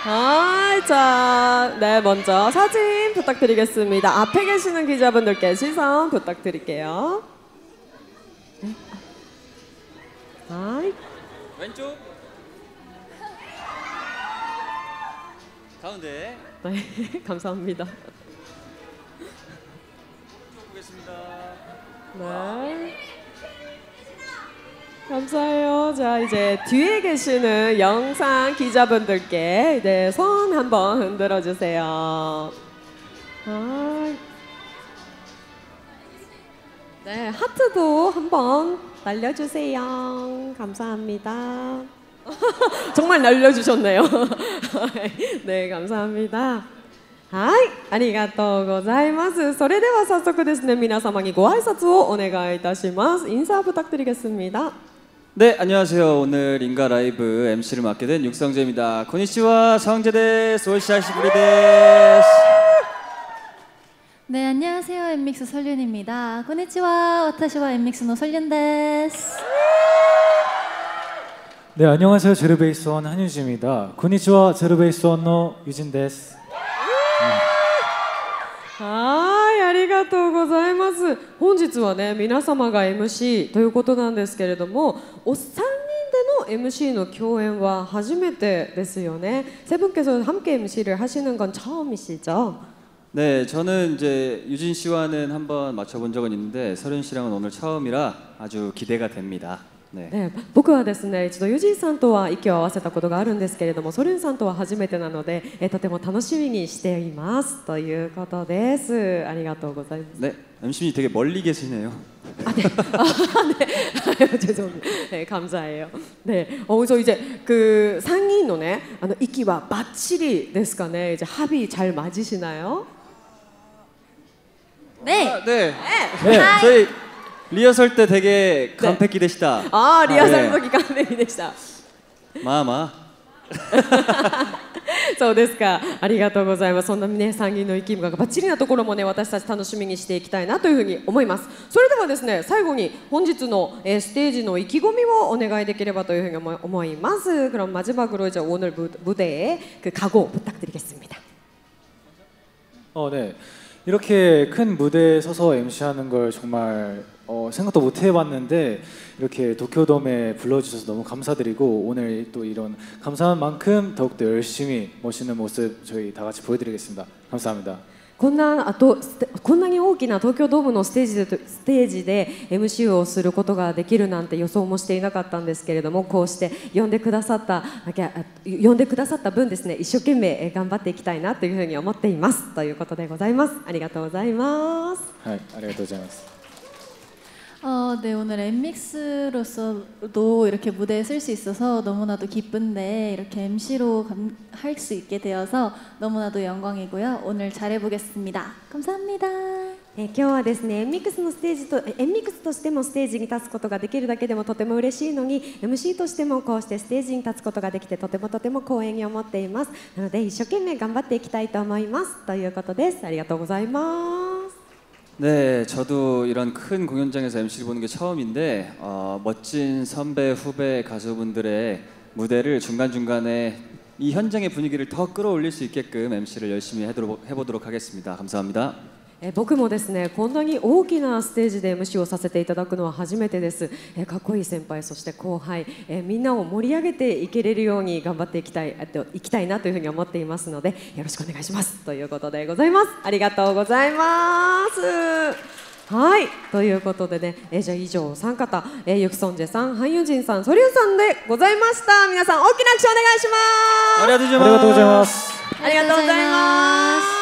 자, 네, 먼저 사진 부탁드리겠습니다. 앞에 계시는 기자분들께 시선 부탁드릴게요. 네. 왼쪽. 가운데. 네, 감사합니다. 보겠습니다. 네. 감사해요. 자, 이제 뒤에 계시는 영상 기자분들께 네, 손 한번 흔들어 주세요. 네, 하트도 한번 날려주세요. 감사합니다. 정말 날려주셨네요. 네, 감사합니다. はい、ありがとうございます。それでは早速ですね、皆様にご挨拶をお願いいたします。 인사 부탁드리겠습니다. 네, 안녕하세요. 오늘 인가 라이브 MC를 맡게 된 육성재입니다. 고니치와 성재 데스. 오시아시부리 데스. 네, 안녕하세요. 엠믹스 설륜입니다. 고니치와 와타시와 엠믹스의 설륜 데스. 네, 안녕하세요. 제로베이스원 한유진입니다. 고니치와 제로베이스원의 유진 데스. はい、ありがとうございます。本日はね、皆様が MC ということなんですけれども、お3人での MC の共演は初めてですよね。세 분께서 함께 MC를 하시는 건 처음이시죠? 네, 저는 이제 유진 씨와는 한번 맞춰본 적은 있는데 설윤 씨랑은 오늘 처음이라 아주 기대가 됩니다. 네. 僕はですね、一度ユジンさんとは息を合わせたことがあるんですけれども、ソルンさんとは初めてなので、とても楽しみにしていますということです。ありがとうございます。 네, MC님 되게 멀리 계시네요. 네, 죄송합니다. 네, 감사해요. 네, 그래서 이제 그 상인의息は 바치리 ですかね. 이제 합이 잘 맞으시나요? 네. 아, 네. 저희 리허설 때 되게 깜패기 되시다. 리허설時完璧でした。마마. そうですか。ありがとうございます。そんなね、3人の息がバッチリなところもね、私たち楽しみにしていきたいなというふうに思います。それではですね、最後に本日のステージの意気込みをお願いできればというふうに思います。그럼 마지막으로 이제 오늘 무대의 그 각오 부탁드리겠습니다. 네. 이렇게 큰 무대에 서서 MC하는 걸 정말 생각도 못 해봤는데 이렇게 도쿄돔에 불러주셔서 너무 감사드리고 오늘 또 이런 감사한 만큼 더욱더 열심히 멋있는 모습 저희 다 같이 보여드리겠습니다. 감사합니다. こんなに大きな東京ドームのステージで MC をすることができるなんて予想もしていなかったんですけれども、こうして呼んでくださった分ですね、一生懸命頑張っていきたいなというふうに思っていますということでございます。ありがとうございます。はい、ありがとうございます。 네, 오늘 엠믹스로서도 이렇게 무대에 설 수 있어서 너무나도 기쁜데 이렇게 MC로 할 수 있게 되어서 너무나도 영광이고요. 오늘 잘해보겠습니다. 감사합니다. 今日はですね、엠믹스としてもステージに立つことができるだけでもとても嬉しいのに、 MC としてもこうしてステージに立つことができてとても光栄に思っています。なので一生懸命頑張っていきたいと思いますということです。ありがとうございます。 네, 저도 이런 큰 공연장에서 MC를 보는 게 처음인데 멋진 선배, 후배 가수분들의 무대를 중간중간에 이 현장의 분위기를 더 끌어올릴 수 있게끔 MC를 열심히 해보도록 하겠습니다. 감사합니다. 僕もですね、こんなに大きなステージで MC をさせていただくのは初めてです。かっこいい先輩、そして後輩、みんなを盛り上げていけれるように頑張っていきたいなというふうに思っていますので、よろしくお願いしますということでございます。ありがとうございます。はい、ということでね、じゃあ以上お三方、ユクソンジェさん、ハンユジンさん、ソリュウさんでございました。皆さん大きな拍手お願いします。ありがとうございます。ありがとうございます。